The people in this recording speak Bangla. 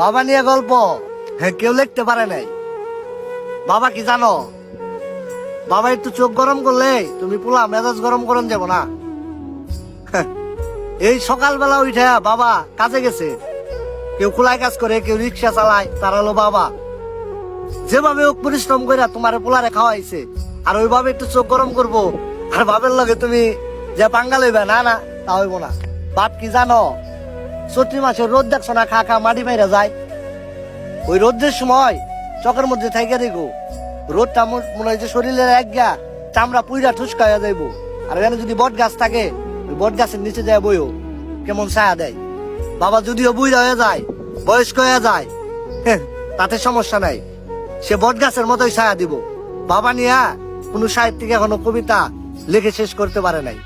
বাবা নিয়ে গল্প, হ্যাঁ কেউ লিখতে পারে নাই। বাবা কি জানো, বাবা একটু চোখ গরম করলে তুমি পুরা মেজাজ গরম করেন যাব না। এই সকালবেলা উঠে বাবা কাজে গেছে, কেউ খোলায় কাজ করে, কেউ রিক্সা চালায়, তারা হলো বাবা। যেভাবে হোক পরিশ্রম করে তোমার পোলারে খাওয়াইছে, আর ওইভাবে একটু চোখ গরম করবো আর বাপের লগে তুমি যে পাঙ্গা লইবে, না না তা হইব না। বাপ কি জানো, চৈত্রি মাসের রোদ দেখছো না, খা খা মাটি মাইরা যায়। ওই রোদের সময় চকের মধ্যে থাইকা দেখো, রোদটা মনে হয় যে শরীরের একগা চামড়া পুইরা ঠুসকা হয়ে যাইবো। আর এখানে যদি বট গাছ থাকে, ওই বট গাছের নিচে যায় বইও কেমন ছায়া দেয়। বাবা যদিও বুইরা হয়ে যায়, বয়স্ক হয়ে যায়, তাতে সমস্যা নাই, সে বট গাছের মতোই ছায়া দিব। বাবা নিয়া কোনো সাহিত্যিক এখনো কবিতা লিখে শেষ করতে পারে নাই।